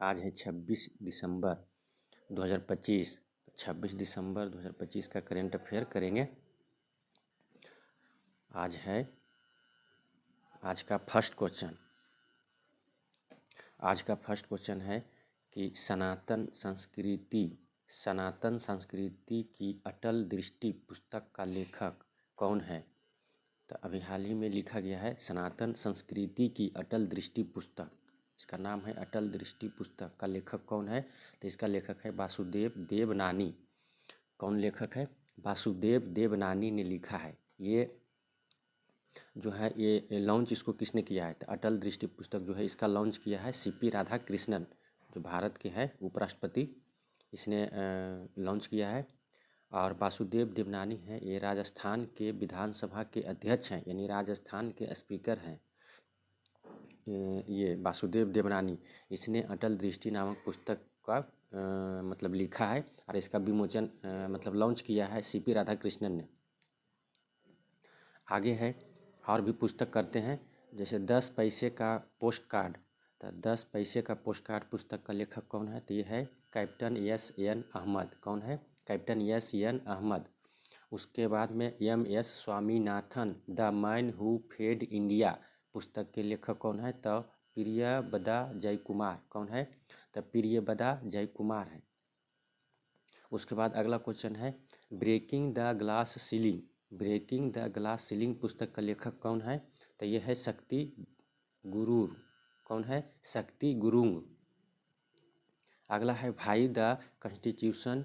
आज है 26 दिसंबर 2025। 26 दिसंबर 2025 का करेंट अफेयर करेंगे। आज का फर्स्ट क्वेश्चन है कि सनातन संस्कृति की अटल दृष्टि पुस्तक का लेखक कौन है। तो अभी हाल ही में लिखा गया है सनातन संस्कृति की अटल दृष्टि पुस्तक, इसका नाम है अटल दृष्टि पुस्तक। का लेखक कौन है? तो इसका लेखक है वासुदेव देवनानी। कौन लेखक है? वासुदेव देवनानी ने लिखा है। ये जो है ये लॉन्च इसको किसने किया है? तो अटल दृष्टि पुस्तक जो है इसका लॉन्च किया है सीपी राधाकृष्णन, जो भारत के हैं उपराष्ट्रपति, इसने लॉन्च किया है। और वासुदेव देवनानी हैं, ये राजस्थान के विधानसभा के अध्यक्ष हैं, यानी राजस्थान के स्पीकर हैं। ये वासुदेव देवनानी, इसने अटल दृष्टि नामक पुस्तक का मतलब लिखा है और इसका विमोचन मतलब लॉन्च किया है सीपी राधाकृष्णन ने। आगे है और भी पुस्तक करते हैं, जैसे 10 पैसे का पोस्ट कार्ड। तो 10 पैसे का पोस्ट कार्ड पुस्तक का लेखक कौन है? तो ये है कैप्टन एस.एन. अहमद। कौन है? Captain S N. अहमद। उसके बाद में M S. Swaminathan, the man who fed India पुस्तक के लेखक कौन है? तो प्रियबदा जयकुमार। कौन है? तो प्रियबदा जयकुमार है। उसके बाद अगला क्वेश्चन है ब्रेकिंग द ग्लास सीलिंग पुस्तक का लेखक कौन है? तो ये है शक्ति गुरूर। कौन है? शक्ति गुरुंग। अगला है भाई द कॉन्स्टिट्यूशन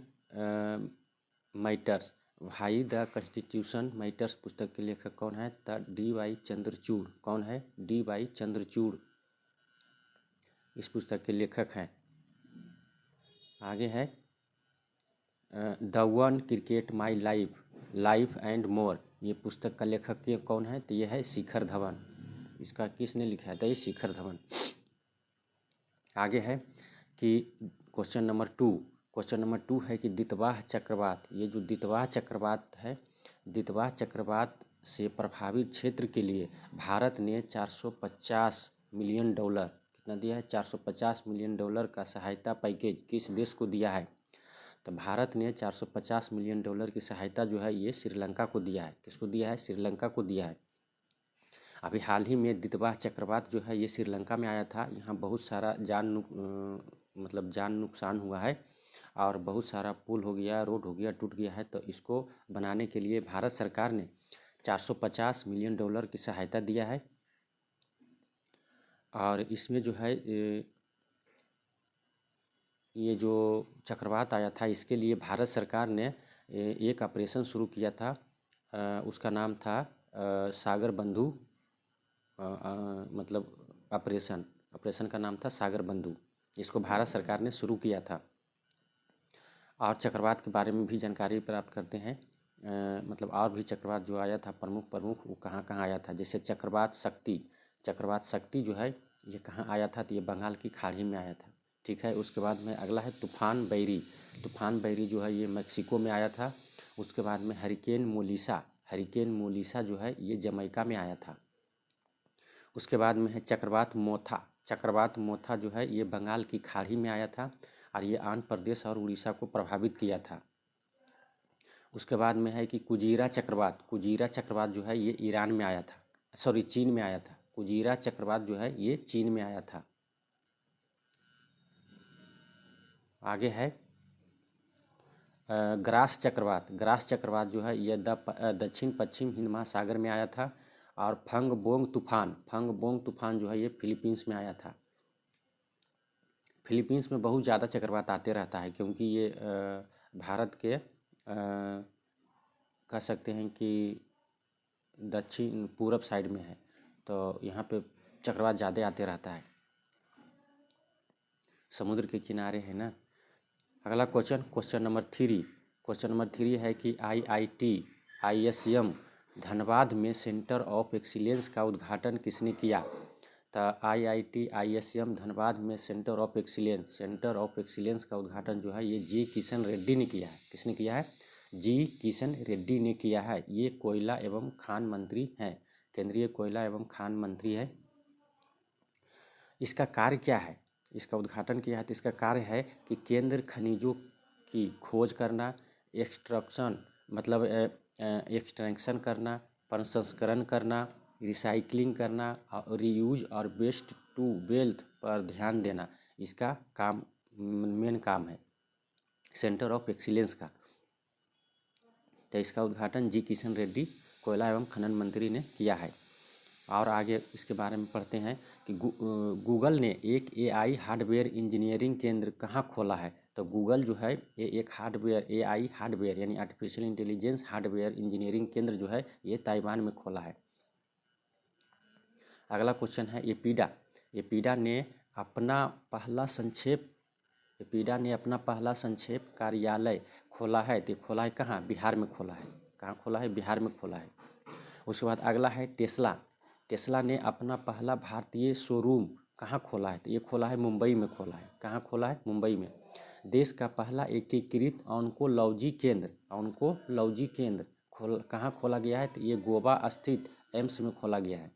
मैटर्स। पुस्तक के लेखक कौन है? तो D.Y. चंद्रचूड़। कौन है? D.Y. चंद्रचूड़ इस पुस्तक के लेखक हैं। आगे है the one cricket my life and more, ये पुस्तक का लेखक कौन है? तो ये है शिखर धवन। इसका किसने लिखा है? तो ये शिखर धवन। आगे है कि क्वेश्चन नंबर टू है कि दितवाह चक्रवात, ये जो दितवाह चक्रवात है, दितवाह चक्रवात से प्रभावित क्षेत्र के लिए भारत ने 450 मिलियन डॉलर, कितना दिया है? 450 मिलियन डॉलर का सहायता पैकेज किस देश को दिया है? तो भारत ने 450 मिलियन डॉलर की सहायता जो है ये श्रीलंका को दिया है। किसको दिया है? श्रीलंका को दिया है। अभी हाल ही में दितवाह चक्रवात जो है ये श्रीलंका में आया था। यहाँ बहुत सारा जान नुकसान हुआ है और बहुत सारा पुल हो गया, रोड हो गया, टूट गया है। तो इसको बनाने के लिए भारत सरकार ने 450 मिलियन डॉलर की सहायता दिया है। और इसमें जो है ये जो चक्रवात आया था इसके लिए भारत सरकार ने एक ऑपरेशन शुरू किया था। उसका नाम था सागर बंधु, मतलब ऑपरेशन का नाम था सागर बंधु। इसको भारत सरकार ने शुरू किया था। और चक्रवात के बारे में भी जानकारी प्राप्त करते हैं। मतलब और भी चक्रवात जो आया था प्रमुख वो कहाँ कहाँ आया था। जैसे चक्रवात शक्ति जो है ये कहाँ आया था? तो ये बंगाल की खाड़ी में आया था। ठीक है। उसके बाद में अगला है तूफान बैरी जो है ये मैक्सिको में आया था। उसके बाद में हरिकेन मोलिसा जो है ये जमैका में आया था। उसके बाद में है चक्रवात मोथा जो है ये बंगाल की खाड़ी में आया था और ये आंध्र प्रदेश और उड़ीसा को प्रभावित किया था। उसके बाद में है कि कुजीरा चक्रवात जो है ये ईरान में आया था, चीन में आया था। कुजीरा चक्रवात जो है ये चीन में आया था। आगे है ग्रास चक्रवात जो है ये दक्षिण पश्चिम हिंद महासागर में आया था। और फंग बोंग तूफान जो है ये फिलीपींस में आया था। फिलीपींस में बहुत ज़्यादा चक्रवात आते रहता है क्योंकि ये भारत के कह सकते हैं कि दक्षिण पूरब साइड में है, तो यहाँ पे चक्रवात ज़्यादा आते रहता है, समुद्र के किनारे है ना। अगला क्वेश्चन नंबर 3 है कि IISM धनबाद में सेंटर ऑफ एक्सीलेंस का उद्घाटन किसने किया? तो IISM धनबाद में सेंटर ऑफ एक्सीलेंस का उद्घाटन जो है ये जी किशन रेड्डी ने किया है। किसने किया है? जी किशन रेड्डी ने किया है। ये कोयला एवं खान मंत्री हैं, केंद्रीय कोयला एवं खान मंत्री है। इसका कार्य क्या है? इसका उद्घाटन किया है। तो इसका कार्य है कि केंद्र खनिजों की खोज करना, एक्सट्रैक्शन मतलब एक्सट्रैक्शन करना, प्रसंस्करण करना, रिसाइकलिंग करना और रीयूज और वेस्ट टू वेल्थ पर ध्यान देना इसका काम मेन काम है सेंटर ऑफ एक्सीलेंस का। तो इसका उद्घाटन जी किशन रेड्डी कोयला एवं खनन मंत्री ने किया है। और आगे इसके बारे में पढ़ते हैं कि गूगल ने एक एआई हार्डवेयर इंजीनियरिंग केंद्र कहाँ खोला है। तो गूगल जो है ये एक हार्डवेयर एआई हार्डवेयर यानी आर्टिफिशियल इंटेलिजेंस हार्डवेयर इंजीनियरिंग केंद्र जो है ये ताइवान में खोला है। अगला क्वेश्चन है एपीडा ने अपना पहला संक्षेप कार्यालय खोला है। तो खोला है कहाँ? बिहार में खोला है। कहाँ खोला है? बिहार में खोला है। उसके बाद अगला है टेस्ला ने अपना पहला भारतीय शोरूम कहाँ खोला है। तो ये खोला है मुंबई में खोला है। कहाँ खोला है? मुंबई में। देश का पहला एकीकृत ऑन्कोलॉजी केंद्र कहाँ खोला गया है। तो ये गोवा स्थित एम्स में खोला गया है।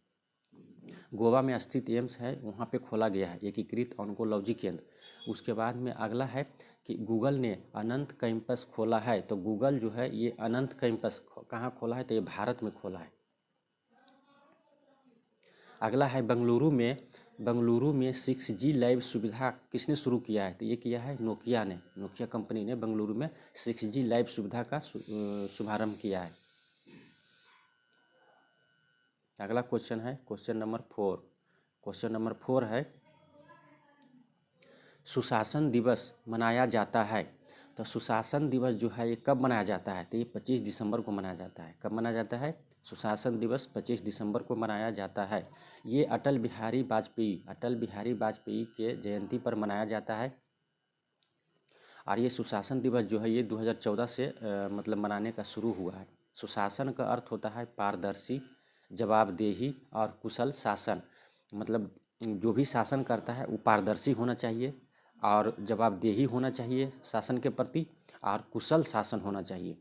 गोवा में स्थित एम्स है वहाँ पे खोला गया है एकीकृत ऑन्कोलॉजी केंद्र। उसके बाद में अगला है कि गूगल ने अनंत कैंपस खोला है। तो गूगल जो है ये अनंत कैंपस कहाँ खोला है। तो ये भारत में खोला है। अगला है बंगलुरु में 6G लैब सुविधा किसने शुरू किया है। तो ये किया है नोकिया कंपनी ने बंगलुरु में 6G लैब सुविधा का शुभारंभ किया है। अगला क्वेश्चन है क्वेश्चन नंबर 4 है सुशासन दिवस मनाया जाता है। तो सुशासन दिवस जो है ये कब मनाया जाता है। तो ये 25 दिसंबर को मनाया जाता है। कब मनाया जाता है? सुशासन दिवस 25 दिसंबर को मनाया जाता है। ये अटल बिहारी वाजपेयी के जयंती पर मनाया जाता है। और ये सुशासन दिवस जो है ये 2014 से मतलब मनाने का शुरू हुआ है। सुशासन का अर्थ होता है पारदर्शी, जवाबदेही और कुशल शासन। मतलब जो भी शासन करता है वो पारदर्शी होना चाहिए और जवाबदेही होना चाहिए शासन के प्रति और कुशल शासन होना चाहिए।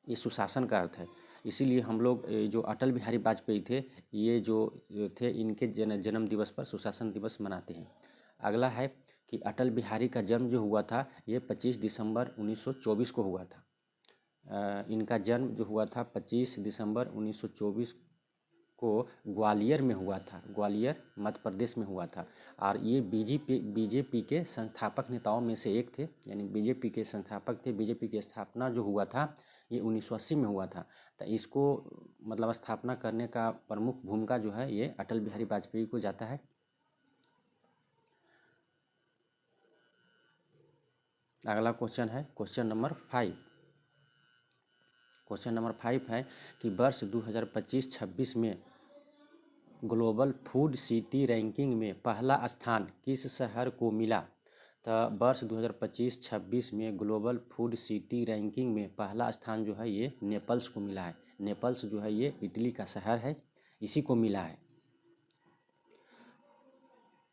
ये सुशासन का अर्थ है। इसीलिए हम लोग जो अटल बिहारी वाजपेयी थे ये जो थे इनके जन्म दिवस पर सुशासन दिवस मनाते हैं। अगला है कि अटल बिहारी का जन्म जो हुआ था ये 25 दिसंबर 1924 को हुआ था। इनका जन्म जो हुआ था 25 दिसंबर 1924 को ग्वालियर में हुआ था। ग्वालियर मध्य प्रदेश में हुआ था। और ये बीजेपी के संस्थापक नेताओं में से एक थे। यानी बीजेपी के संस्थापक थे। बीजेपी की स्थापना जो हुआ था ये 1980 में हुआ था। तो इसको मतलब स्थापना करने का प्रमुख भूमिका जो है ये अटल बिहारी वाजपेयी को जाता है। अगला क्वेश्चन है क्वेश्चन नंबर 5 है कि वर्ष 2025-26 में ग्लोबल फूड सिटी रैंकिंग में पहला स्थान किस शहर को मिला। तो वर्ष 2025-26 में ग्लोबल फूड सिटी रैंकिंग में पहला स्थान जो है ये नेपल्स को मिला है। नेपल्स जो है ये इटली का शहर है, इसी को मिला है।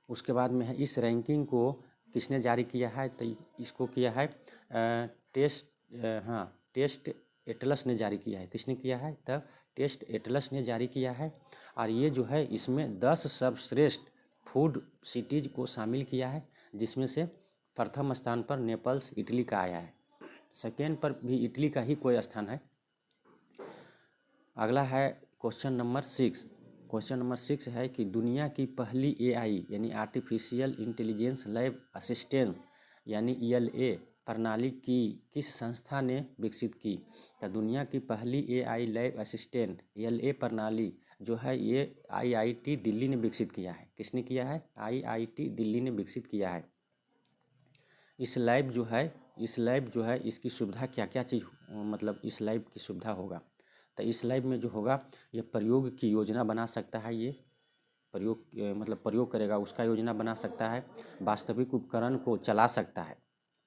उसके बाद में है इस रैंकिंग को किसने जारी किया है। तो इसको किया है टेस्ट एटलस ने जारी किया है। किसने किया है? तब टेस्ट एटलस ने जारी किया है। और ये जो है इसमें 10 सर्वश्रेष्ठ फूड सिटीज़ को शामिल किया है, जिसमें से प्रथम स्थान पर नेपल्स इटली का आया है। सेकेंड पर भी इटली का ही कोई स्थान है। अगला है क्वेश्चन नंबर 6 है कि दुनिया की पहली एआई यानी आर्टिफिशियल इंटेलिजेंस लैब असिस्टेंस यानी ELA प्रणाली की किस संस्था ने विकसित की। तो दुनिया की पहली एआई लैब असिस्टेंट ELA प्रणाली जो है ये IIT दिल्ली ने विकसित किया है। किसने किया है? IIT दिल्ली ने विकसित किया है। इस लैब जो है इसकी सुविधा क्या क्या चीज़ मतलब इस लैब की सुविधा होगा। तो इस लैब में जो होगा ये प्रयोग की योजना बना सकता है। ये प्रयोग करेगा उसका योजना बना सकता है। वास्तविक उपकरण को चला सकता है।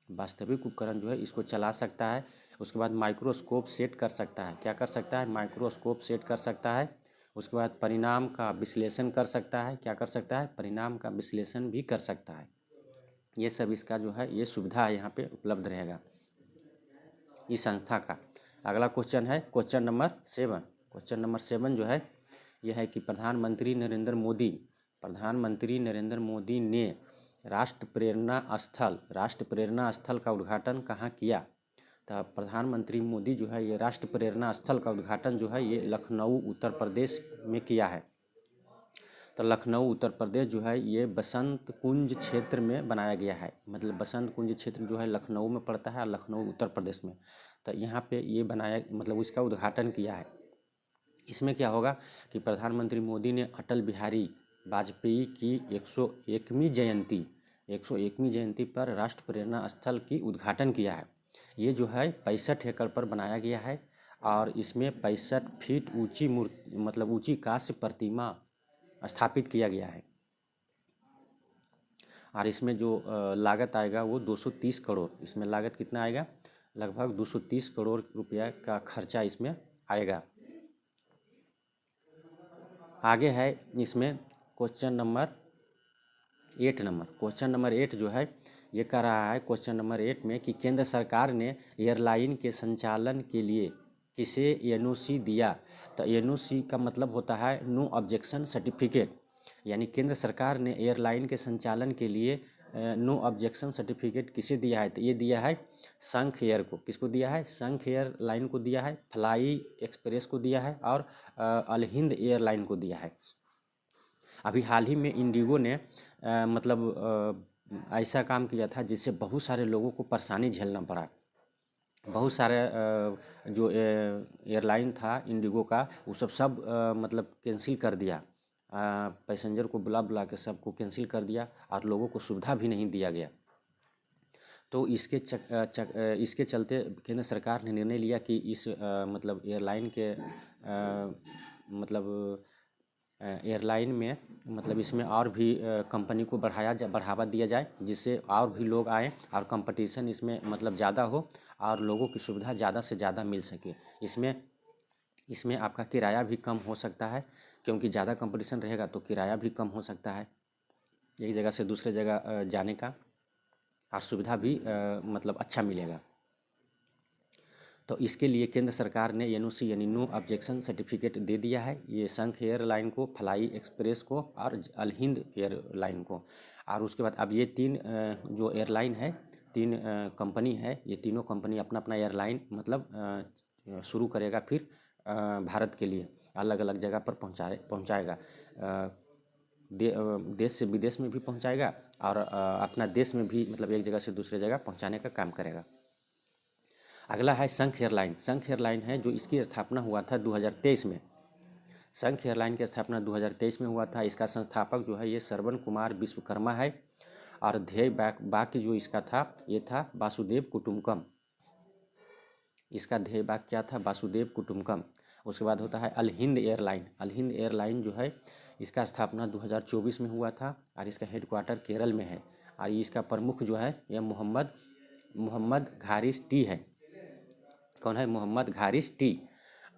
वास्तविक उपकरण जो है इसको चला सकता है। उसके बाद माइक्रोस्कोप सेट कर सकता है। क्या कर सकता है? माइक्रोस्कोप सेट कर सकता है। उसके बाद परिणाम का विश्लेषण कर सकता है। क्या कर सकता है? परिणाम का विश्लेषण भी कर सकता है। ये सब इसका जो है ये सुविधा यहाँ पे उपलब्ध रहेगा इस संस्था का। अगला क्वेश्चन है क्वेश्चन नंबर 7 जो है यह है कि प्रधानमंत्री नरेंद्र मोदी ने राष्ट्र प्रेरणा स्थल का उद्घाटन कहाँ किया? तो प्रधानमंत्री मोदी जो है ये राष्ट्र प्रेरणा स्थल का उद्घाटन जो है ये लखनऊ उत्तर प्रदेश में किया है। तो लखनऊ उत्तर प्रदेश जो है ये बसंत कुंज क्षेत्र में बनाया गया है। मतलब बसंत कुंज क्षेत्र जो है लखनऊ में पड़ता है, लखनऊ उत्तर प्रदेश में। तो यहाँ पे ये बनाया, मतलब इसका उद्घाटन किया है। इसमें क्या होगा कि प्रधानमंत्री मोदी ने अटल बिहारी वाजपेयी की 101वीं जयंती पर राष्ट्र प्रेरणा स्थल की उद्घाटन किया है। ये जो है 65 एकड़ पर बनाया गया है और इसमें 65 फीट ऊंची मूर्ति, मतलब ऊंची कांस्य प्रतिमा स्थापित किया गया है। और इसमें जो लागत आएगा वो 230 करोड़, इसमें लागत कितना आएगा? लगभग 230 करोड़ रुपया का खर्चा इसमें आएगा। आगे है इसमें क्वेश्चन नंबर 8 जो है ये कह रहा है क्वेश्चन नंबर 8 में कि केंद्र सरकार ने एयरलाइन के संचालन के लिए किसे एनओसी दिया? तो एनओसी का मतलब होता है नो ऑब्जेक्शन सर्टिफिकेट, यानी केंद्र सरकार ने एयरलाइन के संचालन के लिए नो ऑब्जेक्शन सर्टिफिकेट किसे दिया है? तो ये दिया है संघ एयर को। किसको दिया है? संघ एयरलाइन को दिया है, फ्लाई एक्सप्रेस को दिया है और अल हिंद एयरलाइन को दिया है। अभी हाल ही में इंडिगो ने ऐसा काम किया था जिससे बहुत सारे लोगों को परेशानी झेलना पड़ा। बहुत सारे जो एयरलाइन था इंडिगो का वो सब मतलब कैंसिल कर दिया। पैसेंजर को बुला के सबको कैंसिल कर दिया और लोगों को सुविधा भी नहीं दिया गया। तो इसके चलते केंद्र सरकार ने निर्णय लिया कि इस मतलब एयरलाइन के एयरलाइन में मतलब इसमें और भी कंपनी को बढ़ावा दिया जाए, जिससे और भी लोग आए और कंपटीशन इसमें मतलब ज़्यादा हो और लोगों की सुविधा ज़्यादा से ज़्यादा मिल सके। इसमें आपका किराया भी कम हो सकता है, क्योंकि ज़्यादा कंपटीशन रहेगा तो किराया भी कम हो सकता है एक जगह से दूसरे जगह जाने का, और सुविधा भी मतलब अच्छा मिलेगा। तो इसके लिए केंद्र सरकार ने एनओसी यानी नो ऑब्जेक्शन सर्टिफिकेट दे दिया है ये संघ एयरलाइन को, फ्लाई एक्सप्रेस को और अल हिंद एयरलाइन को। और उसके बाद अब ये तीन जो एयरलाइन है, तीन कंपनी है, ये तीनों कंपनी अपना अपना एयरलाइन मतलब शुरू करेगा फिर भारत के लिए अलग अलग जगह पर पहुँचाएगा। देश से विदेश में भी पहुँचाएगा और अपना देश में भी मतलब एक जगह से दूसरे जगह पहुँचाने का काम करेगा। अगला है संघ एयरलाइन। संघ एयरलाइन है जो इसकी स्थापना हुआ था 2023 में। संघ एयरलाइन की स्थापना 2023 में हुआ था। इसका संस्थापक जो है ये श्रवण कुमार विश्वकर्मा है और ध्येय वाक्य जो इसका था ये था वासुदेव कुटुंबकम। इसका ध्येय वाक्य क्या था? वासुदेव कुटुंबकम। उसके बाद होता है अल हिंद एयरलाइन। अल हिंद एयरलाइन जो है इसका स्थापना 2024 में हुआ था और इसका हेडक्वार्टर केरल में है और इसका प्रमुख जो है यह मोहम्मद घारिस टी है। कौन है? मोहम्मद घारिस टी।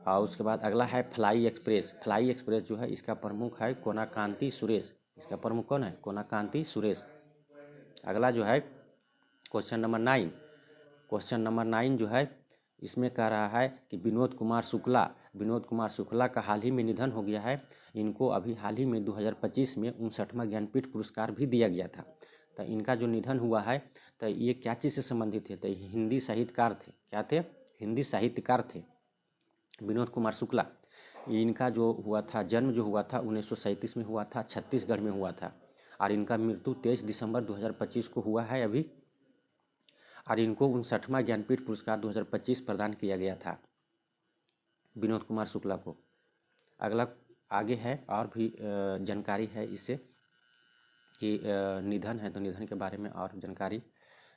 और उसके बाद अगला है फ्लाई एक्सप्रेस। फ्लाई एक्सप्रेस जो है इसका प्रमुख है कोनाकांति सुरेश। इसका प्रमुख कौन है? कोनाकांति सुरेश। अगला जो है क्वेश्चन नंबर 9। क्वेश्चन नंबर 9 जो है इसमें कह रहा है कि विनोद कुमार शुक्ला का हाल ही में निधन हो गया है। इनको अभी हाल ही में 2025 में 59वां ज्ञानपीठ पुरस्कार भी दिया गया था। तो इनका जो निधन हुआ है तो ये क्या चीज़ से संबंधित थे? तो हिंदी साहित्यकार थे। क्या थे? हिंदी साहित्यकार थे विनोद कुमार शुक्ला। इनका जो हुआ था जन्म जो हुआ था 1937 में हुआ था, छत्तीसगढ़ में हुआ था और इनका मृत्यु 23 दिसंबर 2025 को हुआ है अभी। और इनको 59वां ज्ञानपीठ पुरस्कार 2025 प्रदान किया गया था विनोद कुमार शुक्ला को। अगला आगे है और भी जानकारी है इससे कि निधन है तो निधन के बारे में और जानकारी,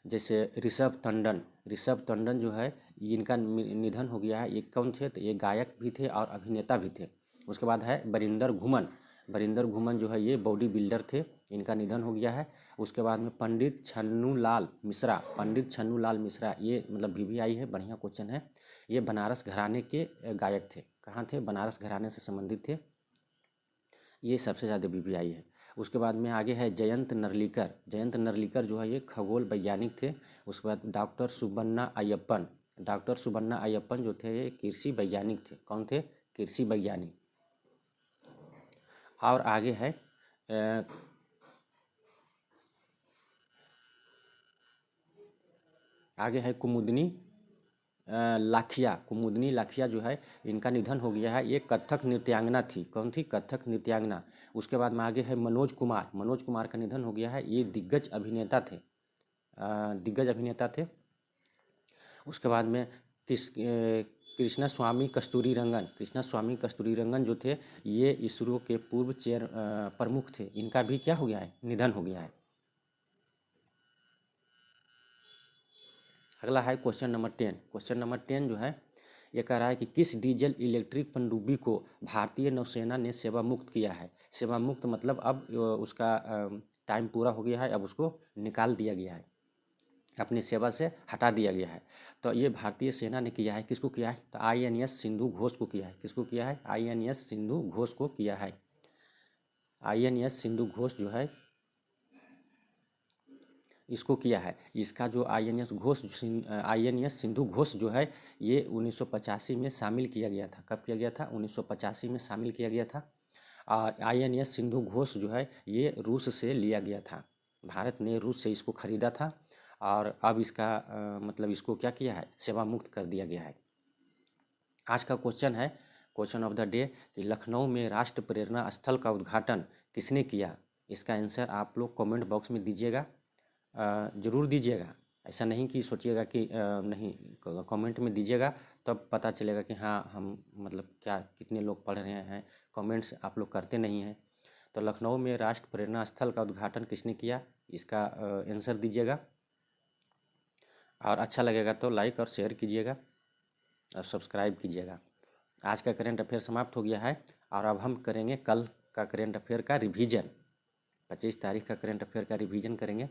जैसे ऋषभ टंडन जो है इनका निधन हो गया है। ये कौन थे? तो ये गायक भी थे और अभिनेता भी थे। उसके बाद है बरिंदर घुमन जो है ये बॉडी बिल्डर थे, इनका निधन हो गया है। उसके बाद में पंडित छन्नू लाल मिश्रा ये मतलब VVI है, बढ़िया क्वेश्चन है। ये बनारस घराने के गायक थे। कहाँ थे? बनारस घराने से संबंधित थे, ये सबसे ज़्यादा VVI है। उसके बाद में आगे है जयंत नरलिकर जो है ये खगोल वैज्ञानिक थे। उसके बाद डॉक्टर सुबन्ना अय्यप्पन जो थे ये कृषि वैज्ञानिक थे। कौन थे? कृषि वैज्ञानिक। और आगे है आगे है कुमुदनी लाखिया। कुमुदनी लाखिया जो है इनका निधन हो गया है। ये कथक नृत्यांगना थी। कौन थी? कथक नृत्यांगना। उसके बाद में आगे है मनोज कुमार। मनोज कुमार का निधन हो गया है। ये दिग्गज अभिनेता थे। दिग्गज अभिनेता थे। उसके बाद में कृष्णा स्वामी कस्तूरी रंगन। कृष्णा स्वामी कस्तूरी रंगन जो थे ये इसरो के पूर्व प्रमुख थे। इनका भी क्या हो गया है? निधन हो गया है। अगला है क्वेश्चन नंबर 10। क्वेश्चन नंबर 10 जो है ये कह रहा है कि किस डीजल इलेक्ट्रिक पनडुब्बी को भारतीय नौसेना ने सेवा मुक्त किया है? सेवा मुक्त मतलब अब उसका टाइम पूरा हो गया है, अब उसको निकाल दिया गया है, अपनी सेवा से हटा दिया गया है। तो ये भारतीय सेना ने किया है। किसको किया है? तो INS सिंधु घोष को किया है। किसको किया है? INS सिंधु घोष को किया है। INS सिंधु घोष जो है इसको किया है। इसका जो INS सिंधु घोष जो है ये 1985 में शामिल किया गया था। कब किया गया था? 1985 में शामिल किया गया था। और INS सिंधु घोष जो है ये रूस से लिया गया था। भारत ने रूस से इसको खरीदा था और अब इसका मतलब इसको क्या किया है? सेवा मुक्त कर दिया गया है। आज का क्वेश्चन है, क्वेश्चन ऑफ द डे, कि लखनऊ में राष्ट्र प्रेरणा स्थल का उद्घाटन किसने किया? इसका आंसर आप लोग कमेंट बॉक्स में दीजिएगा, ज़रूर दीजिएगा। ऐसा नहीं कि सोचिएगा कि नहीं, कमेंट में दीजिएगा तब पता चलेगा कि हाँ हम मतलब क्या कितने लोग पढ़ रहे हैं। कमेंट्स आप लोग करते नहीं हैं। तो लखनऊ में राष्ट्र प्रेरणा स्थल का उद्घाटन किसने किया? इसका आंसर दीजिएगा। और अच्छा लगेगा तो लाइक और शेयर कीजिएगा और सब्सक्राइब कीजिएगा। आज का करेंट अफेयर समाप्त हो गया है और अब हम करेंगे कल का करेंट अफेयर का रिवीजन। 25 तारीख का करेंट अफेयर का रिवीजन करेंगे।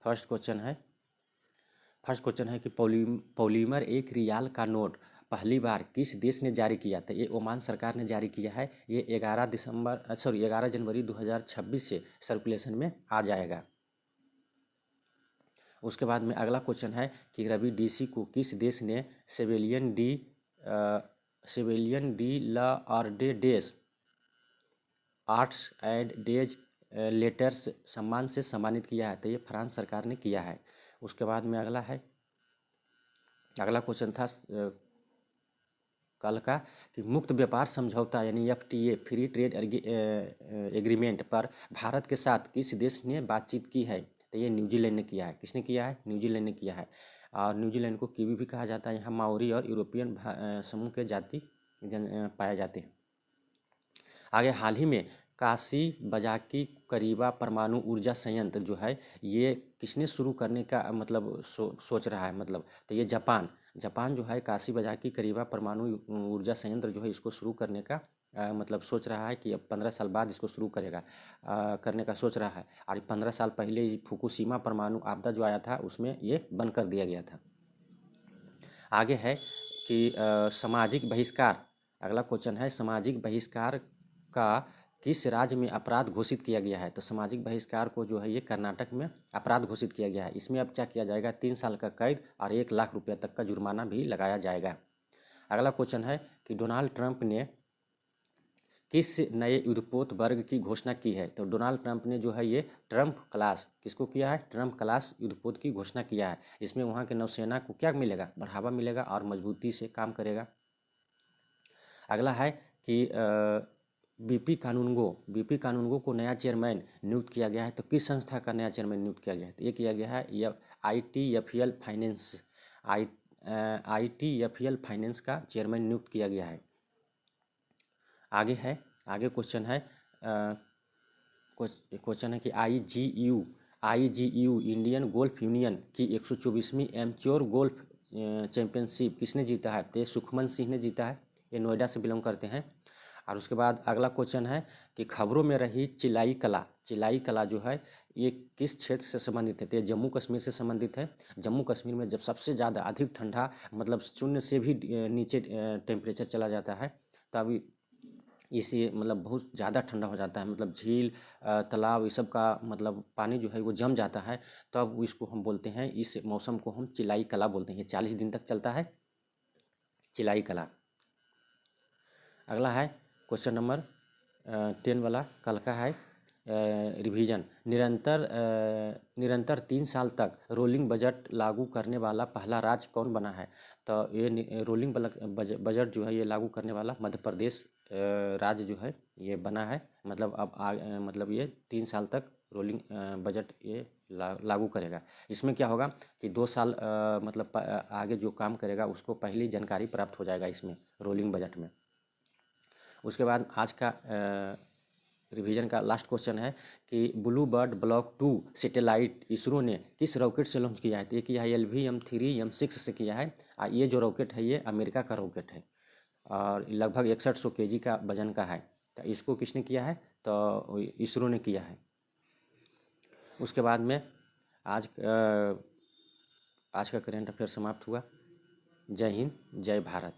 फर्स्ट क्वेश्चन है कि पॉलीमर एक रियाल का नोट पहली बार किस देश ने जारी किया था? ये ओमान सरकार ने जारी किया है। ये 11 जनवरी 2026 से सर्कुलेशन में आ जाएगा। उसके बाद में अगला क्वेश्चन है कि रवि DC को किस देश ने Chevalier de l'Ordre Arts and des Letters सम्मान से सम्मानित किया है? तो ये फ्रांस सरकार ने किया है। उसके बाद में अगला क्वेश्चन था कल का कि मुक्त व्यापार समझौता यानी FTA फ्री ट्रेड एग्रीमेंट पर भारत के साथ किस देश ने बातचीत की है? तो ये न्यूजीलैंड ने किया है। किसने किया है? न्यूजीलैंड ने किया है। और न्यूजीलैंड को कीवी भी कहा जाता है। यहाँ माओरी और यूरोपियन समूह के जाति पाए जाते हैं। आगे हाल ही में काशी बजाकी करीबा परमाणु ऊर्जा संयंत्र जो है ये किसने शुरू करने का मतलब सोच रहा है? मतलब तो ये जापान जो है काशी बजाकी करीबा परमाणु ऊर्जा संयंत्र जो है इसको शुरू करने का मतलब सोच रहा है कि अब 15 साल बाद इसको शुरू करने का सोच रहा है। और 15 साल पहले फुकुशिमा परमाणु आपदा जो आया था उसमें ये बंद कर दिया गया था। आगे है कि सामाजिक बहिष्कार। अगला क्वेश्चन है सामाजिक बहिष्कार का किस राज्य में अपराध घोषित किया गया है? तो सामाजिक बहिष्कार को जो है ये कर्नाटक में अपराध घोषित किया गया है। इसमें अब क्या किया जाएगा? 3 साल का कैद और 1 लाख रुपये तक का जुर्माना भी लगाया जाएगा। अगला क्वेश्चन है कि डोनाल्ड ट्रंप ने किस नए युद्धपोत वर्ग की घोषणा की है? तो डोनाल्ड ट्रंप ने जो है ये ट्रंप क्लास, किसको किया है? ट्रंप क्लास युद्धपोत की घोषणा किया है। इसमें वहाँ के नौसेना को क्या मिलेगा? बढ़ावा मिलेगा और मजबूती से काम करेगा। अगला है कि बीपी कानूनगो को नया चेयरमैन नियुक्त किया गया है। तो किस संस्था का नया चेयरमैन नियुक्त किया गया है? तो ये किया गया है ITFL फाइनेंस का चेयरमैन नियुक्त किया गया है। आगे क्वेश्चन है कि IGU इंडियन गोल्फ यूनियन की 124वीं एमेच्योर गोल्फ चैंपियनशिप किसने जीता है? तो सुखमन सिंह ने जीता है। ये नोएडा से बिलोंग करते हैं। और उसके बाद अगला क्वेश्चन है कि खबरों में रही चिलाई कला जो है ये किस क्षेत्र से संबंधित है? तो ये जम्मू कश्मीर से संबंधित है। जम्मू कश्मीर में जब सबसे ज़्यादा अधिक ठंडा मतलब 0 से भी नीचे टेम्परेचर चला जाता है तब इसे मतलब बहुत ज़्यादा ठंडा हो जाता है। मतलब झील तालाब ये सब का मतलब पानी जो है वो जम जाता है। तब इसको हम बोलते हैं, इस मौसम को हम चिलाई कला बोलते हैं। ये 40 दिन तक चलता है। चिलाई कला। अगला है क्वेश्चन नंबर 10 वाला, कल का है रिवीजन। निरंतर 3 साल तक रोलिंग बजट लागू करने वाला पहला राज्य कौन बना है? तो ये रोलिंग बजट जो है ये लागू करने वाला मध्य प्रदेश राज्य जो है ये बना है। मतलब अब मतलब ये 3 साल तक रोलिंग बजट ये लागू करेगा। इसमें क्या होगा कि 2 साल मतलब आगे जो काम करेगा उसको पहली जानकारी प्राप्त हो जाएगा इसमें रोलिंग बजट में। उसके बाद आज का रिवीजन का लास्ट क्वेश्चन है कि blue bird block 2 satellite ISRO ने किस रॉकेट से लॉन्च किया है? तो ये किया है LV-M3M6 से किया है। ये जो रॉकेट है ये अमेरिका का रॉकेट है और लगभग 6100 kg का वजन का है। तो इसको किसने किया है? तो इसरो ने किया है। उसके बाद में आज का करेंट अफेयर समाप्त हुआ। जय हिंद, जय भारत।